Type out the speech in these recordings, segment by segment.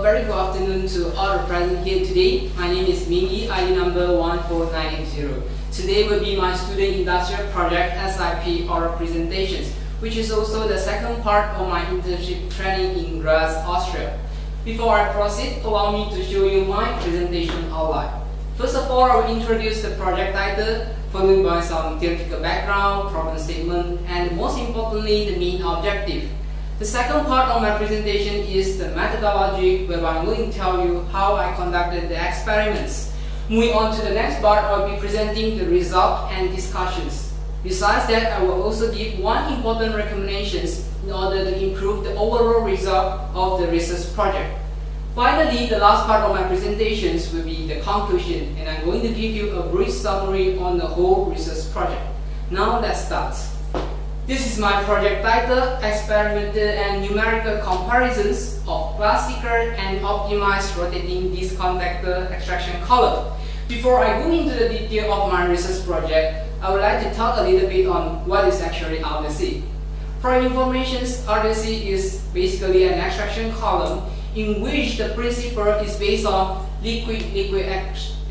very good afternoon to all present here today. My name is Ming Yi, ID number 14980. Today will be my student industrial project SIP oral presentations, which is also the second part of my internship training in GRAZ, Austria. Before I proceed, allow me to show you my presentation outline. First of all, I will introduce the project title, followed by some theoretical background, problem statement, and most importantly, the main objective. The second part of my presentation is the methodology, whereby I'm going to tell you how I conducted the experiments. Moving on to the next part, I will be presenting the result and discussions. Besides that, I will also give one important recommendations in order to improve the overall result of the research project. Finally, the last part of my presentations will be the conclusion, and I'm going to give you a brief summary on the whole research project. Now let's start. This is my project title, Experimental and Numerical Comparisons of Classical and Optimized Rotating Disc Contactor Extraction Column. Before I go into the detail of my research project, I would like to talk a little bit on what is actually RDC. For your information, RDC is basically an extraction column in which the principle is based on liquid-liquid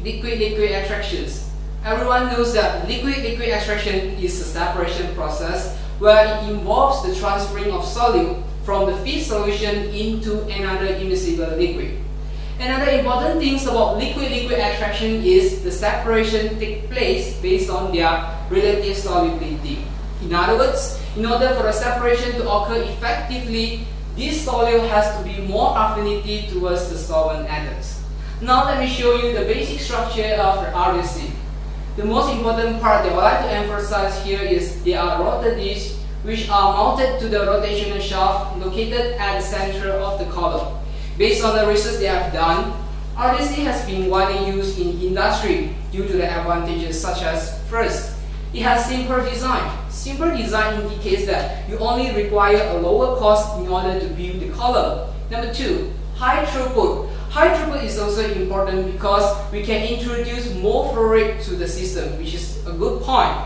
extractions. Everyone knows that liquid-liquid extraction is a separation process where it involves the transferring of solute from the feed solution into another immiscible liquid. Another important thing about liquid-liquid extraction is the separation takes place based on their relative solubility. In other words, in order for the separation to occur effectively, this solute has to be more affinity towards the solvent atoms. Now let me show you the basic structure of the RDC. The most important part that I would like to emphasize here is there are rotor discs which are mounted to the rotational shaft located at the center of the column. Based on the research they have done, RDC has been widely used in industry due to the advantages such as, first, it has simple design. Simple design indicates that you only require a lower cost in order to build the column. Number two, high throughput. High throughput is also important because we can introduce more flow rate to the system, which is a good point.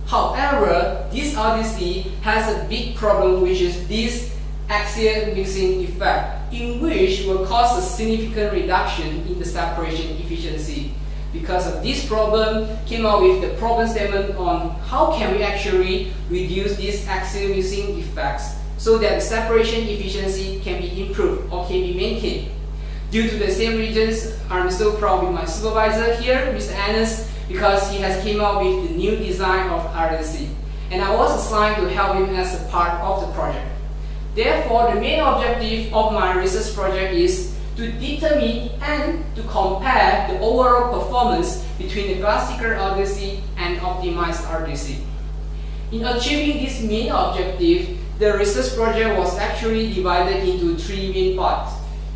However, this RDC has a big problem, which is this axial mixing effect, in which will cause a significant reduction in the separation efficiency. Because of this problem, came out with the problem statement on how can we actually reduce these axial mixing effects so that the separation efficiency can be improved or can be maintained. Due to the same reasons, I'm so proud with my supervisor here, Mr. Enes, because he has came out with the new design of RDC, and I was assigned to help him as a part of the project. Therefore, the main objective of my research project is to determine and to compare the overall performance between the classical RDC and optimized RDC. In achieving this main objective, the research project was actually divided into three main parts.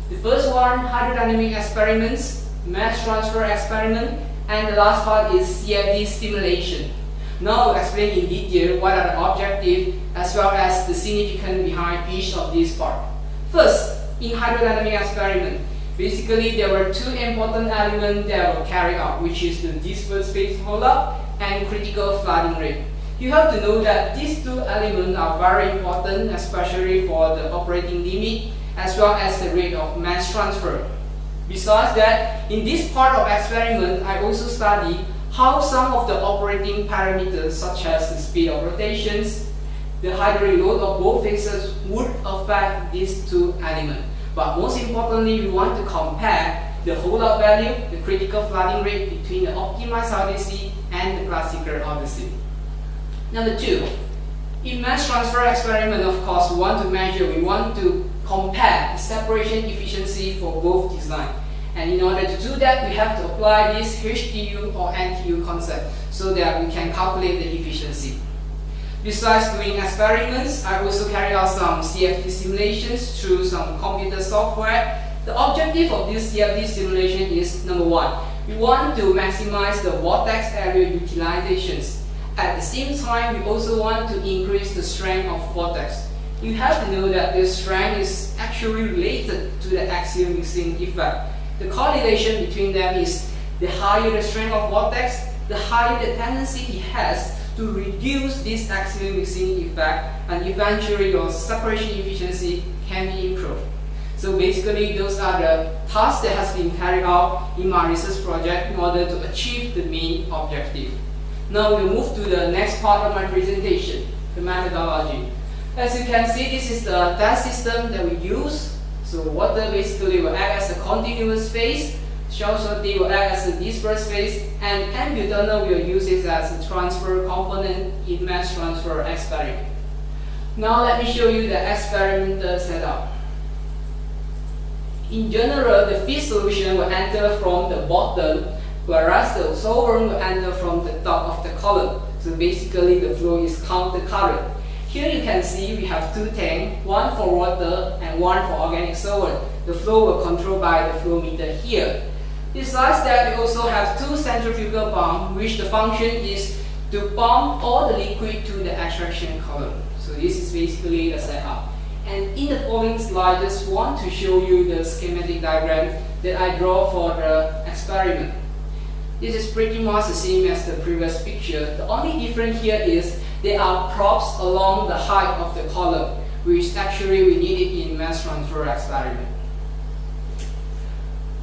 The first one, hydrodynamic experiments, mass transfer experiment, and the last part is CFD simulation. Now I'll explain in detail what are the objectives as well as the significance behind each of these parts. First, in hydrodynamic experiment, basically there were two important elements that were carried out, which is the disperse phase holdup and critical flooding rate. You have to know that these two elements are very important, especially for the operating limit as well as the rate of mass transfer. Besides that, in this part of experiment, I also study how some of the operating parameters such as the speed of rotations, the hydraulic load of both phases would affect these two elements. But most importantly, we want to compare the holdup value, the critical flooding rate between the optimized RDC and the classical RDC. Number two, in mass transfer experiment, of course, we want to compare the separation efficiency for both design. And in order to do that, we have to apply this HTU or NTU concept so that we can calculate the efficiency. Besides doing experiments, I also carry out some CFD simulations through some computer software. The objective of this CFD simulation is, number one, we want to maximize the vortex area utilizations. At the same time, we also want to increase the strength of vortex. You have to know that the strength is actually related to the axial mixing effect. The correlation between them is the higher the strength of vortex, the higher the tendency it has to reduce this axial mixing effect, and eventually your separation efficiency can be improved. So basically, those are the tasks that has been carried out in my research project in order to achieve the main objective. Now we'll move to the next part of my presentation, the methodology. As you can see, this is the test system that we use. So water basically will act as a continuous phase, shell salty will act as a dispersed phase, and n-butanol will use it as a transfer component in mass transfer experiment. Now let me show you the experimental setup. In general, the feed solution will enter from the bottom, whereas the solvent will enter from the top of the column. So basically the flow is counter current. Here you can see we have two tanks, one for water and one for organic solvent. The flow will controlled by the flow meter here. Besides that, we also have two centrifugal pumps, which the function is to pump all the liquid to the extraction column. So this is basically the setup. And in the following slide, I just want to show you the schematic diagram that I draw for the experiment. This is pretty much the same as the previous picture. The only difference here is there are props along the height of the column, which actually we need it in mass transfer experiment.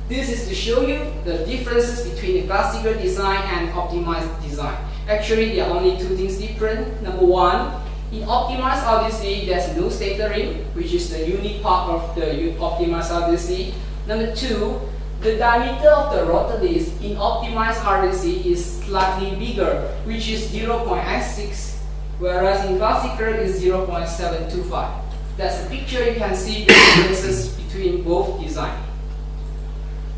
This is to show you the differences between the classical design and optimized design. Actually, there are only two things different. Number one, in optimized RDC, there's no stator ring, which is the unique part of the optimized RDC. Number two, the diameter of the rotor disc in optimized RDC is slightly bigger, which is 0.86, whereas in classical is 0.725. That's the picture. You can see the differences between both designs.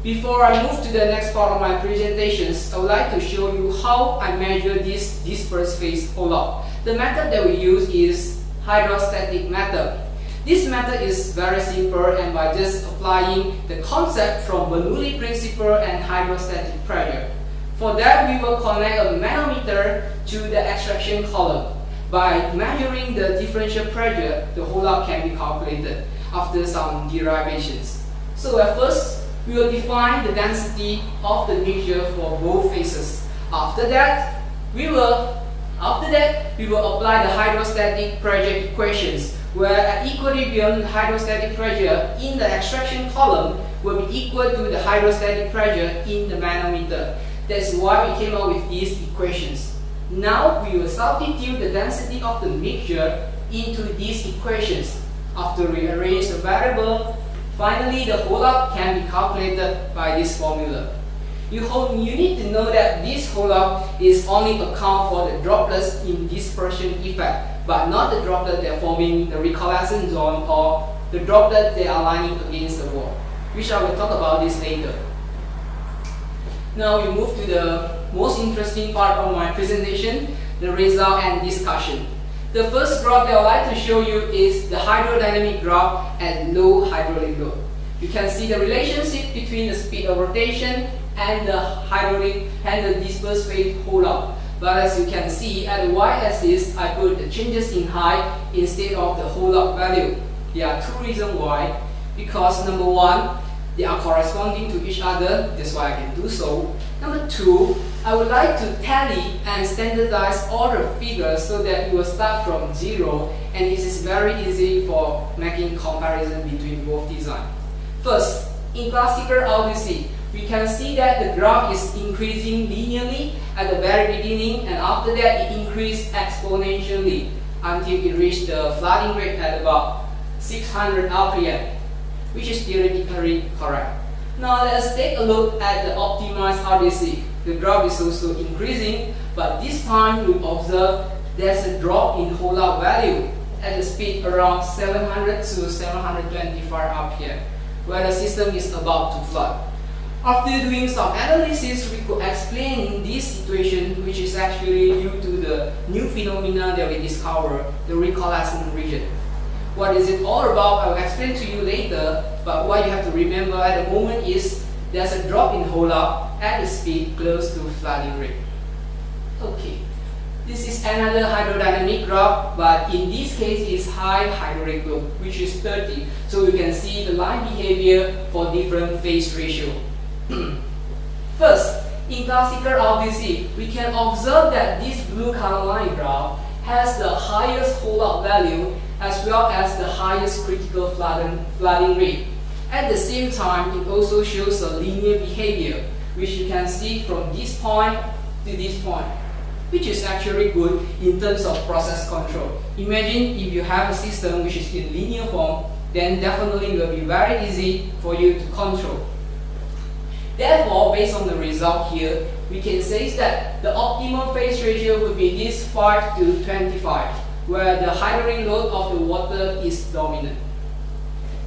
Before I move to the next part of my presentations, I would like to show you how I measure this dispersed phase hold-up. The method that we use is hydrostatic method. This method is very simple, and by just applying the concept from Bernoulli principle and hydrostatic pressure. For that, we will connect a manometer to the extraction column. By measuring the differential pressure, the hold-up can be calculated after some derivations. So at first, we will define the density of the mixture for both phases. After that, we will apply the hydrostatic pressure equations, where at equilibrium, the hydrostatic pressure in the extraction column will be equal to the hydrostatic pressure in the manometer. That's why we came up with these equations. Now we will substitute the density of the mixture into these equations. After we arrange the variable, finally the hold-up can be calculated by this formula. You need to know that this hold-up is only account for the droplets in dispersion effect, but not the droplet that are forming the recoalescent zone or the droplet that are lining against the wall, which I will talk about this later. Now we move to the most interesting part of my presentation, the result and discussion. The first graph that I would like to show you is the hydrodynamic graph at low hydraulic load. You can see the relationship between the speed of rotation and the hydraulic and the dispersed phase hold-up. But as you can see, at the y-axis, I put the changes in height instead of the hold-up value. There are two reasons why. Because number one, they are corresponding to each other, that's why I can do so. Number two, I would like to tally and standardize all the figures so that you will start from zero, and it is very easy for making comparison between both designs. First, in classical RDC, we can see that the graph is increasing linearly at the very beginning, and after that it increased exponentially until it reached the flooding rate at about 600 RPM, which is theoretically correct. Now let's take a look at the optimized RDC. The graph is also increasing, but this time we observe there's a drop in hold-up value at the speed around 700 to 725 RPM, where the system is about to flood. After doing some analysis, we could explain this situation, which is actually due to the new phenomena that we discovered, the recoalescent region. What is it all about? I will explain to you later, but what you have to remember at the moment is there's a drop in hold-up at the speed close to flooding rate. Okay, this is another hydrodynamic graph, but in this case it's high hydraulic load, which is 30. So you can see the line behavior for different phase ratio. First, in classical RDC, we can observe that this blue color line graph has the highest hold-up value as well as the highest critical flooding rate. At the same time, it also shows a linear behavior, which you can see from this point to this point, which is actually good in terms of process control. Imagine if you have a system which is in linear form, then definitely it will be very easy for you to control. Therefore, based on the result here, we can say that the optimal phase ratio would be this 5 to 25, where the hydronic load of the water is dominant.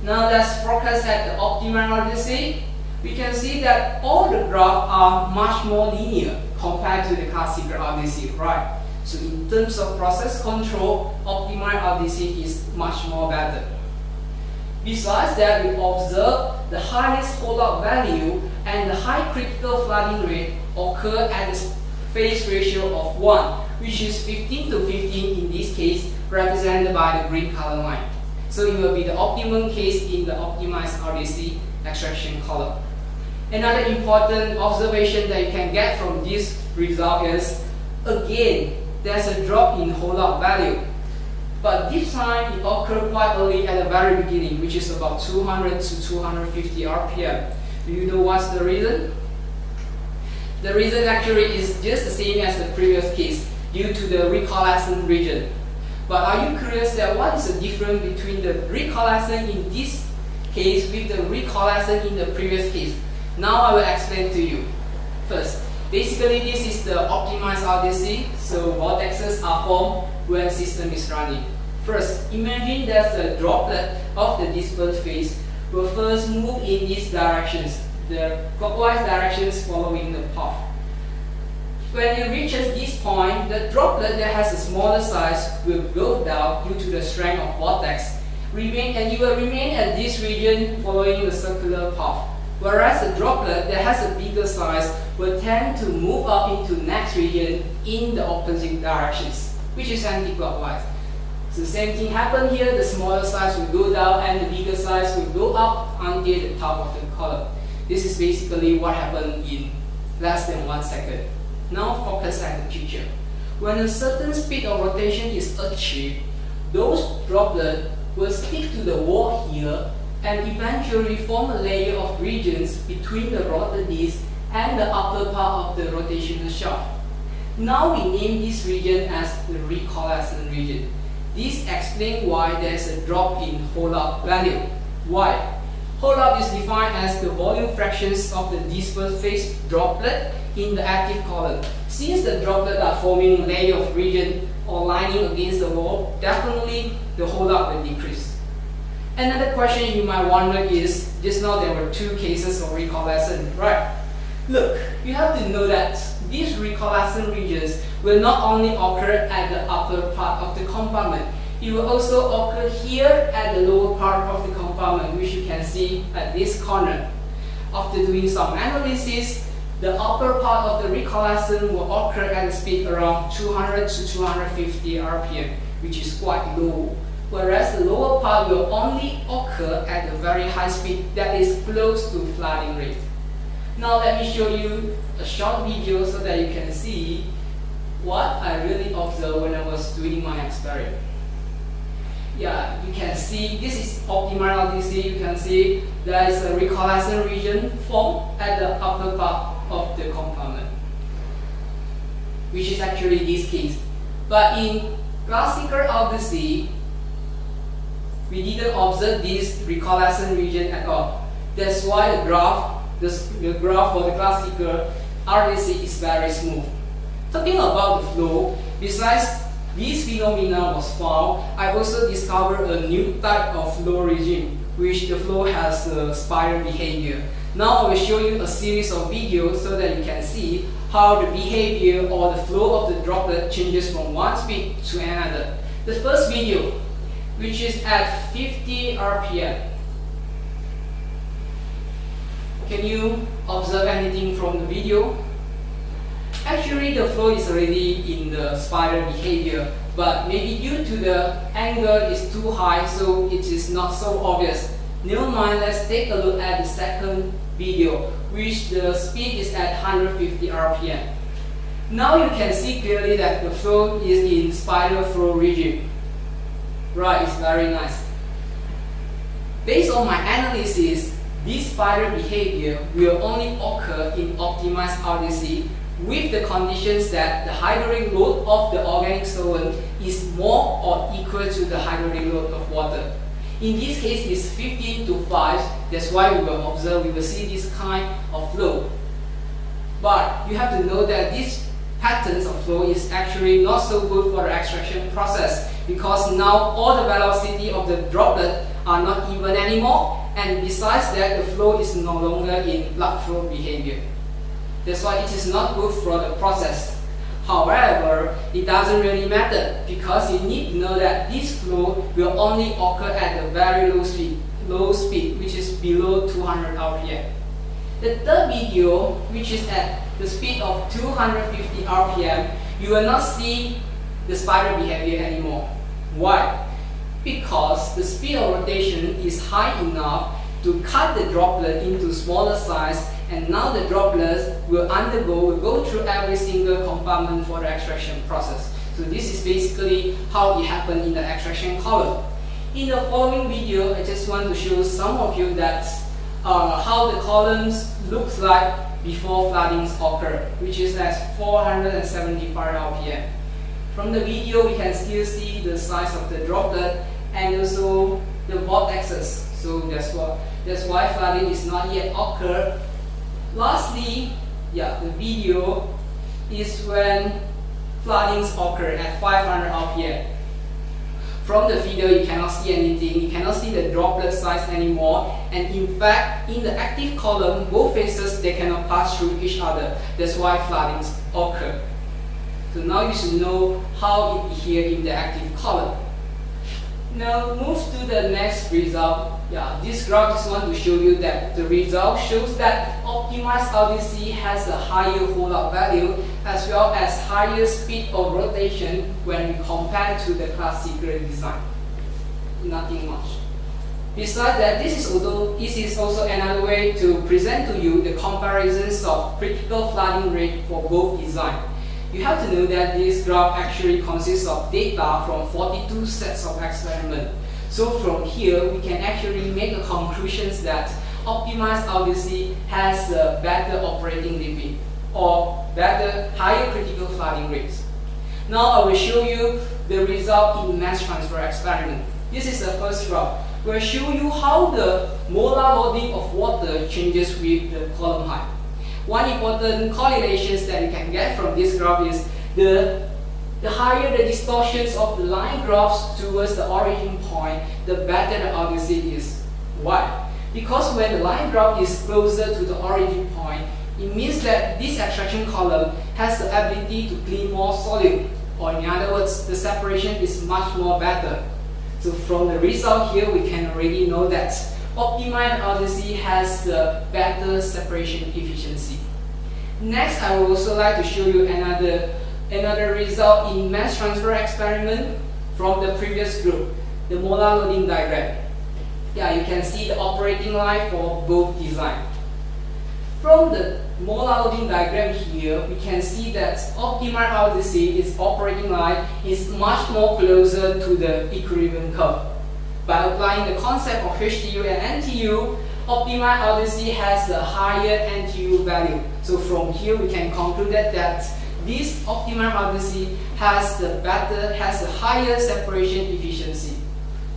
Now let's focus at the optimal RDC. We can see that all the graphs are much more linear compared to the classical RDC, right? So in terms of process control, optimal RDC is much more better. Besides that, we observe the highest holdout value and the high critical flooding rate occur at the phase ratio of 1, which is 15 to 15 in this case, represented by the green color line. So it will be the optimum case in the optimized RDC extraction column. Another important observation that you can get from this result is, again, there's a drop in holdout value. But this time it occurred quite early at the very beginning, which is about 200 to 250 RPM. Do you know what's the reason? The reason actually is just the same as the previous case, due to the recoalescent region. But are you curious that what is the difference between the recoalescent in this case with the recoalescent in the previous case? Now I will explain to you. First, basically this is the optimized RDC, so vortexes are formed when the system is running. First, imagine that the droplet of the dispersed phase will first move in these directions, the clockwise directions following the path. When it reaches this point, the droplet that has a smaller size will go down due to the strength of vortex, and it will remain at this region following the circular path. Whereas the droplet that has a bigger size will tend to move up into the next region in the opposite directions, which is anti-clockwise. So the same thing happened here, the smaller size will go down and the bigger size will go up until the top of the column. This is basically what happened in less than 1 second. Now focus at the picture. When a certain speed of rotation is achieved, those droplets will stick to the wall here and eventually form a layer of regions between the rotor disc and the upper part of the rotational shaft. Now we name this region as the recoalescent region. This explains why there is a drop in holdout value. Why? Holdout is defined as the volume fractions of the dispersed phase droplet in the active column. Since the droplets are forming a layer of region or lining against the wall, definitely the holdout will decrease. Another question you might wonder is, just now there were 2 cases of recoalescent, right? Look, you have to know that these recoalescent regions will not only occur at the upper part of the compartment, it will also occur here at the lower part of the compartment, which you can see at this corner. After doing some analysis, the upper part of the recoalescent will occur at a speed around 200 to 250 RPM, which is quite low. Whereas the lower part will only occur at a very high speed that is close to flooding rate. Now let me show you a short video so that you can see what I really observed when I was doing my experiment. Yeah, you can see this is optimal RDC. You can see there is a recoalescent region formed at the upper part of the compartment, which is actually this case. But in classical RDC, we didn't observe this recoalescent region at all. That's why the graph for the classical RDC is very smooth. Talking about the flow, besides this phenomena was found, I also discovered a new type of flow regime, which the flow has a spiral behavior. Now I will show you a series of videos so that you can see how the behavior or the flow of the droplet changes from one speed to another. The first video, which is at 50 RPM. Can you observe anything from the video? Actually, the flow is already in the spiral behavior, but maybe due to the angle is too high, so it is not so obvious. Never mind, let's take a look at the second video, which the speed is at 150 RPM. Now you can see clearly that the flow is in spiral flow regime. Right, it's very nice. Based on my analysis, this spider behavior will only occur in optimized RDC with the conditions that the hydraulic load of the organic solvent is more or equal to the hydraulic load of water. In this case, it's 15 to 5. That's why we will see this kind of flow. But you have to know that these patterns of flow is actually not so good for the extraction process, because now all the velocity of the droplet are not even anymore, and besides that, the flow is no longer in plug flow behavior. That's why it is not good for the process. However, it doesn't really matter, because you need to know that this flow will only occur at a very low speed, which is below 200 RPM. The third video, which is at the speed of 250 RPM, you will not see the spider behavior anymore. Why? Because the speed of rotation is high enough to cut the droplet into smaller size, and now the droplets will go through every single compartment for the extraction process. So this is basically how it happened in the extraction column. In the following video, I just want to show some of you that how the columns looks like before floodings occur, which is at 475 RPM. From the video, we can still see the size of the droplet and also the vortexes. So that's why flooding is not yet occurred. Lastly, the video is when floodings occur at 500 RPM. From the video, you cannot see anything. You cannot see the droplet size anymore. And in fact, in the active column, both phases, they cannot pass through each other. That's why floodings occur. So now you should know how it behaves in the active column. Now move to the next result. This graph just want to show you that the result shows that optimized RDC has a higher holdout value as well as higher speed of rotation when we compare to the classical design. Nothing much. Besides that, this is also another way to present to you the comparisons of critical flooding rate for both designs. You have to know that this graph actually consists of data from 42 sets of experiments. So from here, we can actually make a conclusion that optimized RDC has a better operating limit or higher critical flooding rates. Now I will show you the result in mass transfer experiment. This is the first graph. We'll show you how the molar loading of water changes with the column height. One important correlation that you can get from this graph is the higher the distortions of the line graphs towards the origin point, the better the RDC is. Why? Because when the line graph is closer to the origin point, it means that this extraction column has the ability to clean more solute, or in other words, the separation is much more better. So from the result here, we can already know that optimized RDC has the better separation efficiency. Next, I would also like to show you another result in mass transfer experiment from the previous group, the molar loading diagram. You can see the operating line for both designs. From the molar loading diagram here, we can see that optimized RDC, its operating line, is much more closer to the equilibrium curve. By applying the concept of HTU and NTU, optimized RDC has a higher NTU value. So from here we can conclude that this optimized RDC has a higher separation efficiency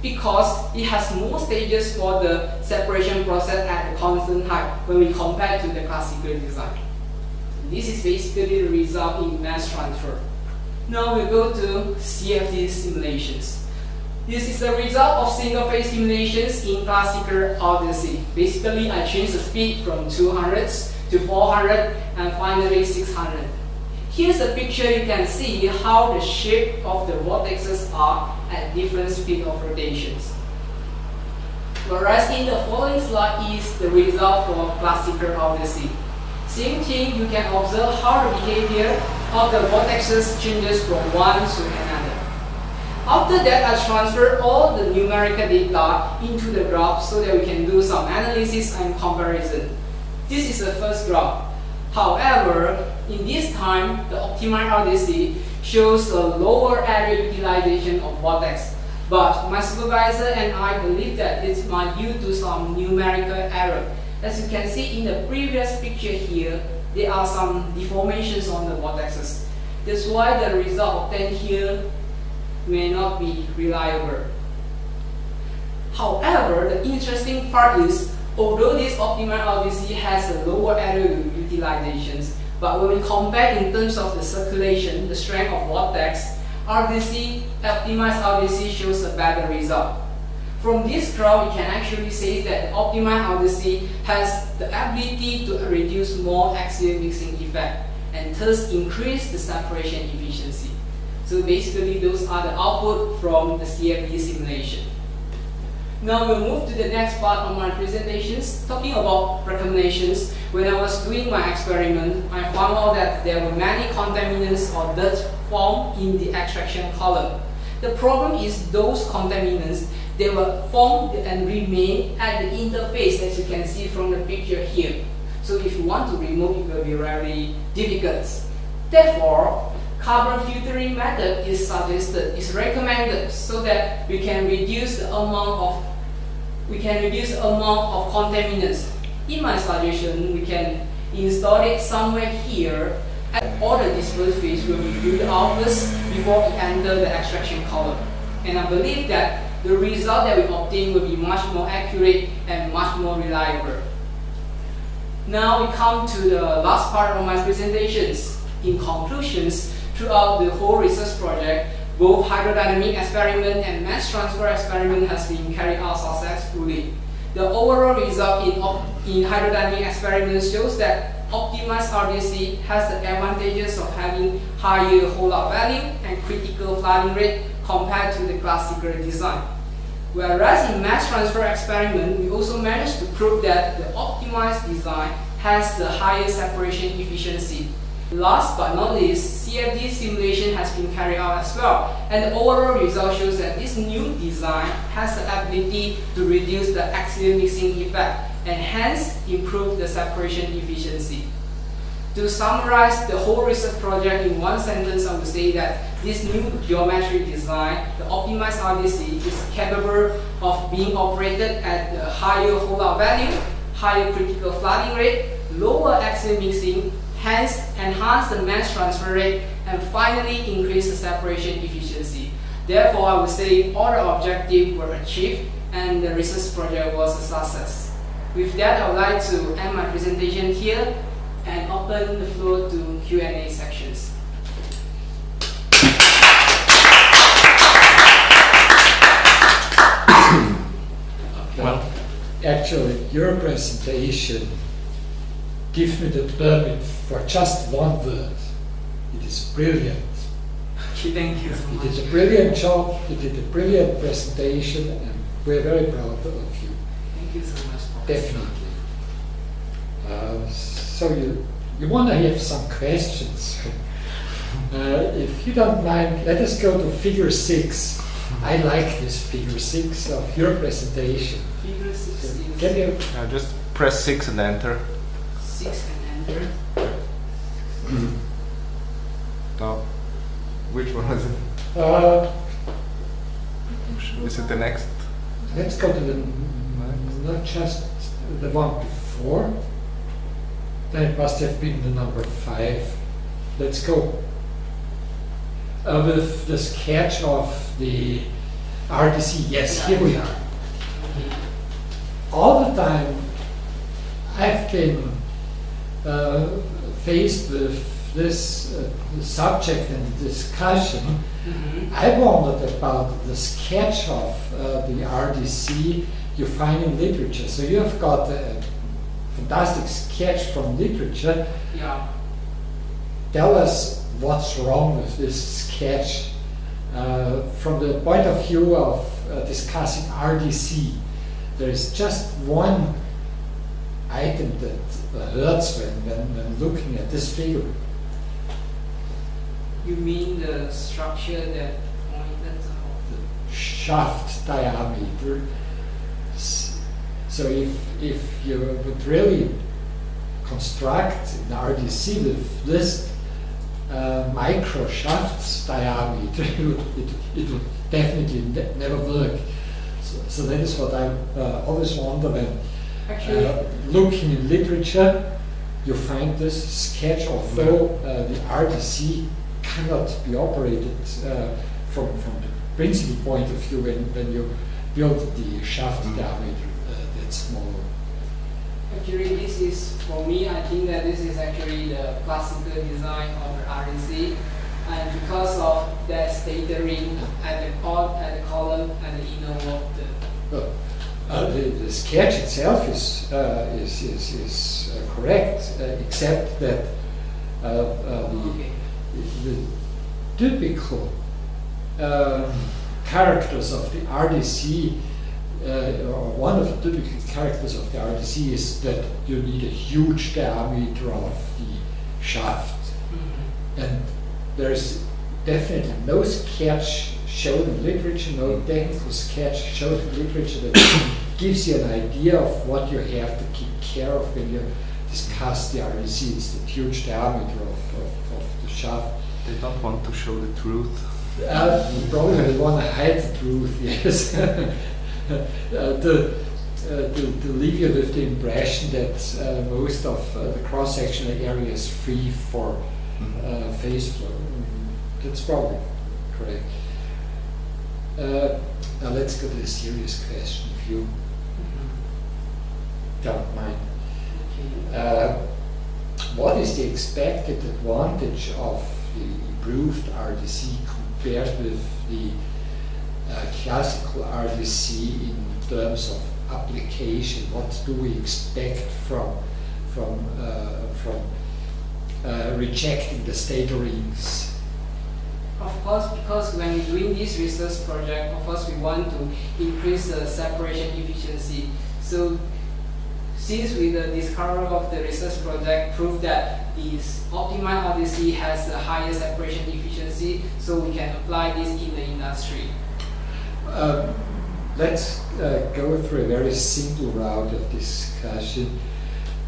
because it has more stages for the separation process at a constant height when we compare to the classical design. This is basically the result in mass transfer. Now we go to CFD simulations. This is the result of single-phase simulations in classical RDC. Basically, I changed the speed from 200 to 400 and finally 600. Here's a picture. You can see how the shape of the vortexes are at different speed of rotations. Whereas in the following slide is the result for classical RDC. Same thing, you can observe how the behavior of the vortexes changes from one to another. After that, I transfer all the numerical data into the graph so that we can do some analysis and comparison. This is the first graph. However, in this time, the optimized RDC shows a lower area utilization of vortex. But my supervisor and I believe that it might due to some numerical error. As you can see in the previous picture here, there are some deformations on the vortexes. That's why the result obtained here may not be reliable. However, the interesting part is, although this optimal RDC has a lower error utilizations, but when we compare in terms of the circulation, the strength of vortex, optimized RDC shows a better result. From this graph, we can actually say that the optimized RDC has the ability to reduce more axial mixing effect and thus increase the separation efficiency. So basically, those are the output from the CFD simulation. Now we'll move to the next part of my presentations, talking about recommendations. When I was doing my experiment, I found out that there were many contaminants or dirt formed in the extraction column. The problem is those contaminants, they were formed and remain at the interface, as you can see from the picture here. So if you want to remove, it will be very difficult. Therefore, carbon filtering method is suggested, is recommended, so that we can reduce the amount of contaminants. In my suggestion, we can install it somewhere here, and all the dispersed phase will be filtered out first before it enters the extraction column. And I believe that the result that we obtain will be much more accurate and much more reliable. Now we come to the last part of my presentations. In conclusions, throughout the whole research project, both hydrodynamic experiment and mass transfer experiment has been carried out successfully. The overall result in hydrodynamic experiments shows that optimized RDC has the advantages of having higher holdout value and critical flooding rate compared to the classical design. Whereas in mass transfer experiment, we also managed to prove that the optimized design has the higher separation efficiency. Last but not least, CFD simulation has been carried out as well, and the overall result shows that this new design has the ability to reduce the axial mixing effect and hence improve the separation efficiency. To summarize the whole research project in one sentence, I would say that this new geometric design, the optimized RDC, is capable of being operated at the higher holdout value, higher critical flooding rate, lower axial mixing, hence enhance the mass transfer rate, and finally increase the separation efficiency. Therefore, I would say all the objectives were achieved and the research project was a success. With that, I would like to end my presentation here and open the floor to Q&A sections. Well, actually, your presentation gives me the permit for just one word. It is brilliant. Thank you so much. You did a brilliant job, you did a brilliant presentation, and we're very proud of you. Thank you so much. Definitely. So you want to have some questions. If you don't mind, let us go to figure 6. I like this figure 6 of your presentation. Figure 6 is... Can you... just press 6 and enter. 6 and enter. No. Which one is it? Is it the next? Let's go to the... not just the one before. Then it must have been the number 5. Let's go. With the sketch of the RDC. Yes, here we are. All the time I've been faced with this subject and discussion. I wondered about the sketch of the RDC you find in literature. So you have got a fantastic sketch from literature. Yeah. Tell us what's wrong with this sketch from the point of view of discussing RDC. There is just one item that hurts when looking at this figure. You mean the structure that pointed out? The shaft diameter. So if you would really construct an RDC with this micro shaft diameter, it would definitely never work. So that is what I always wonder when looking in literature, you find this sketch, although the RDC cannot be operated from the principal point of view when you build the shaft diameter that small. Actually, this is, for me, I think that this is actually the classical design of the RDC, and because of that statering at the column and the inner wall. The sketch itself is correct, except that the typical characters of the RDC, or one of the typical characters of the RDC, is that you need a huge diameter of the shaft, and there is definitely no sketch shown in literature, no technical sketch shown in literature that gives you an idea of what you have to keep care of when you discuss the RDC. It's the huge diameter of the shaft. They don't want to show the truth. Probably they want to hide the truth, yes. To leave you with the impression that most of the cross-sectional area is free for phase flow. That's probably correct. Now let's go to the serious question, if you don't mind. What is the expected advantage of the improved RDC compared with the classical RDC in terms of application? What do we expect from rejecting the stator rings? Of course, because when we're doing this research project, of course we want to increase the separation efficiency. So since with the discovery of the research project proved that this optimized RDC has a higher separation efficiency, so we can apply this in the industry. Let's go through a very simple route of discussion.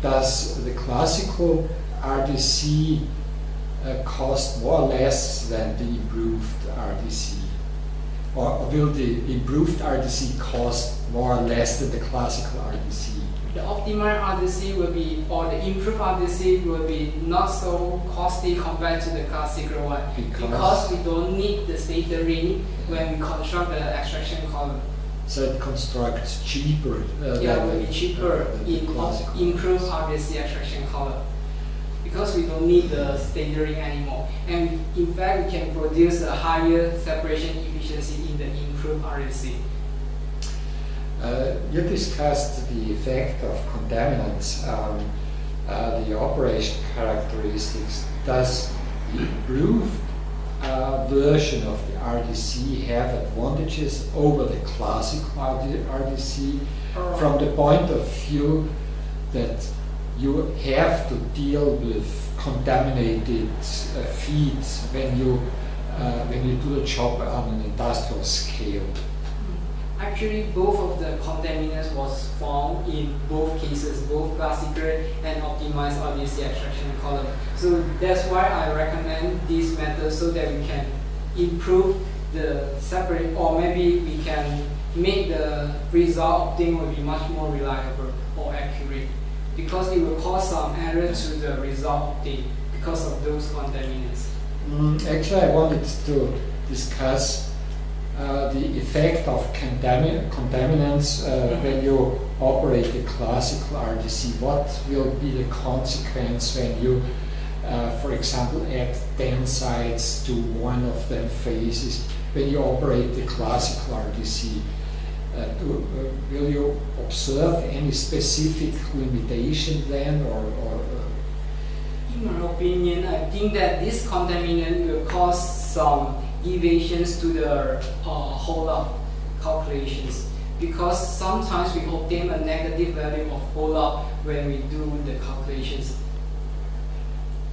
Does the classical RDC cost more or less than the improved RDC? Or will the improved RDC cost more or less than the classical RDC? The optimized RDC will be, or the improved RDC will be not so costly compared to the classical one, because we don't need the stator ring when we construct the extraction column. So it constructs cheaper. Yeah, it will be cheaper in improved RDC extraction column, because we don't need the stator ring anymore. And in fact, we can produce a higher separation efficiency in the improved RDC. You discussed the effect of contaminants on the operation characteristics. Does the improved version of the RDC have advantages over the classical RDC from the point of view that you have to deal with contaminated feeds when you do the job on an industrial scale? Actually, both of the contaminants was found in both cases, both classical and optimized RDC extraction column. So that's why I recommend this method, so that we can improve the separate, or maybe we can make the result obtained will be much more reliable or accurate, because it will cause some error to the result obtained because of those contaminants. Actually, I wanted to discuss the effect of contaminants when you operate the classical RDC. What will be the consequence when you, for example, add 10 sites to one of them phases when you operate the classical RDC? Will you observe any specific limitation then, or? In my opinion, I think that this contaminant will cause some deviations to the hold-up calculations, because sometimes we obtain a negative value of hold-up when we do the calculations.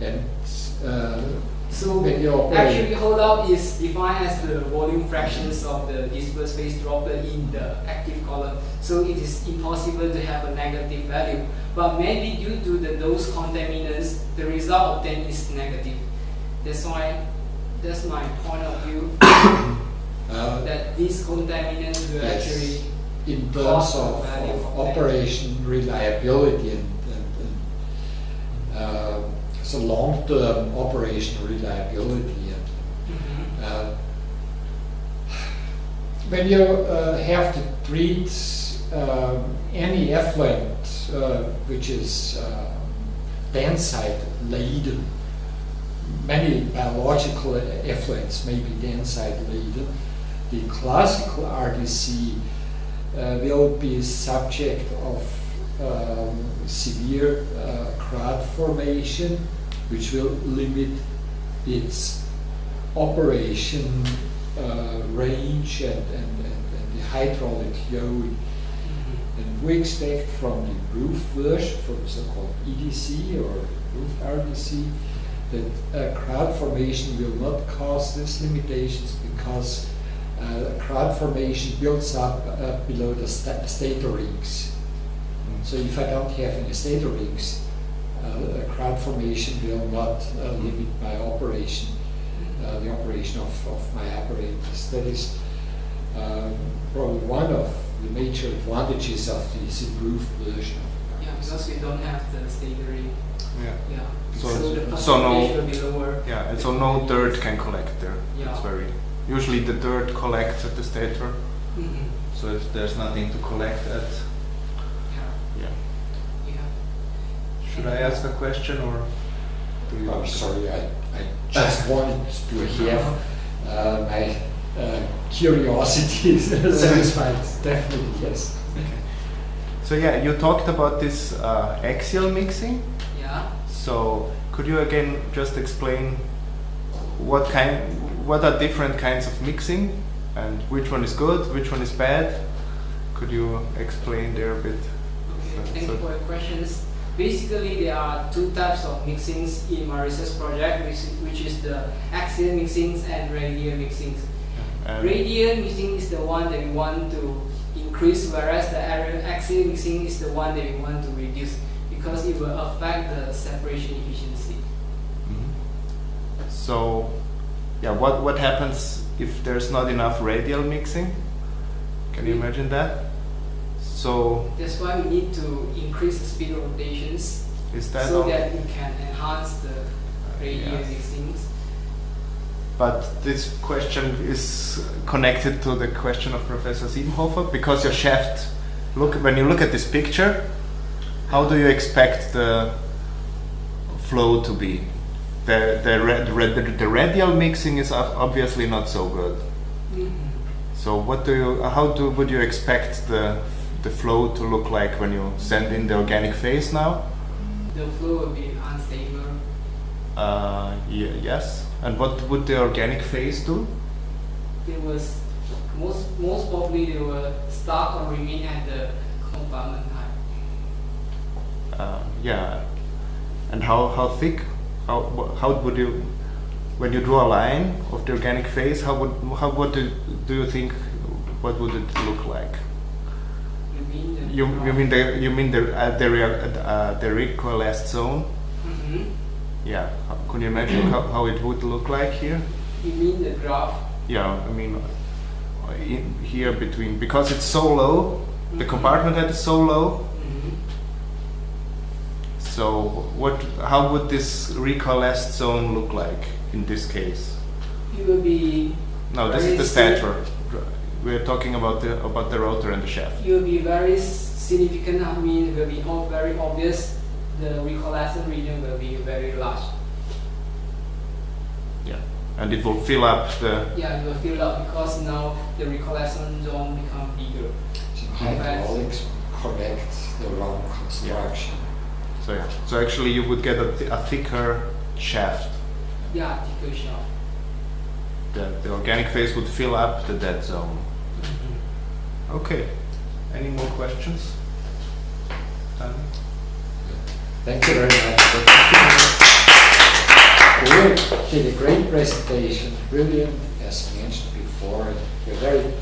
And so actually, hold-up is defined as the volume fractions of the dispersed phase droplet in the active column. So it is impossible to have a negative value. But maybe due to those contaminants, the result obtained is negative. That's why. That's my point of view. that these contaminants will yes, actually in terms of operation reliability and so long-term operation reliability. And, when you have to treat any effluent which is densite laden, many biological effluents may be densite laden, the classical RDC will be subject of severe GRAZ formation, which will limit its operation range and the hydraulic load. And we expect from the improved version, from the so-called EDC or improved RDC, that GRAZ formation will not cause these limitations, because GRAZ formation builds up below the stator rings. So if I don't have any stator rings, GRAZ formation will not limit my operation, the operation of my apparatus. That is probably one of the major advantages of this improved version. Yeah, because we don't have the stator ring. Yeah. Yeah. So the no, concentration will be lower. yeah, and so no dirt can collect there. Yeah. It's very usually the dirt collects at the stator. So if there's nothing to collect at, Yeah. yeah. Yeah. Should I ask a question or? Do you I'm sorry, I just wanted to have my curiosity satisfied. Definitely, yes. Okay. So yeah, you talked about this axial mixing. Yeah. So could you again just explain what are different kinds of mixing and which one is good, which one is bad? Could you explain there a bit? Okay, thank you for your questions. Basically, there are two types of mixings in my research project, which is the axial mixings and radial mixings. Radial mixing is the one that we want to increase, whereas the axial mixing is the one that we want to reduce, because it will affect the separation efficiency. So, yeah, what happens if there's not enough radial mixing? Can you imagine that? So that's why we need to increase the speed of rotations, is that so that we can enhance the radial yes. mixings. But this question is connected to the question of Professor Siebenhofer, because your shaft, when you look at this picture, how do you expect the flow to be? The radial mixing is obviously not so good. So would you expect the flow to look like when you send in the organic phase now? The flow will be unstable. Yes. And what would the organic phase do? It was most probably they will start or remain at the compartment height. Yeah. And how thick? How would you, when you draw a line of the organic phase, do you think, what would it look like? You mean the recoalesced zone? Yeah. Can you imagine how it would look like here? You mean the graph? Yeah. I mean, here because it's so low, the compartment head is so low. So how would this recoalesced zone look like in this case? It will be. No, this is the stator. We're talking about the rotor and the shaft. It will be very significant. I mean, it will be very obvious. The recoalescent region will be very large. Yeah, and it will fill up the. Yeah, it will fill up because now the recoalescent zone become bigger. So hydraulics correct the wrong construction. So yeah, so actually you would get a thicker shaft. Yeah, thicker shaft. The organic phase would fill up the dead zone. Okay. Any more questions? Thank you very much. You did a great presentation, brilliant, as mentioned before. We're very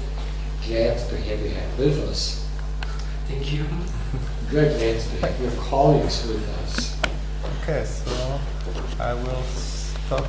glad to have you with us. Thank you. We're glad to have your colleagues with us. Okay, so I will stop.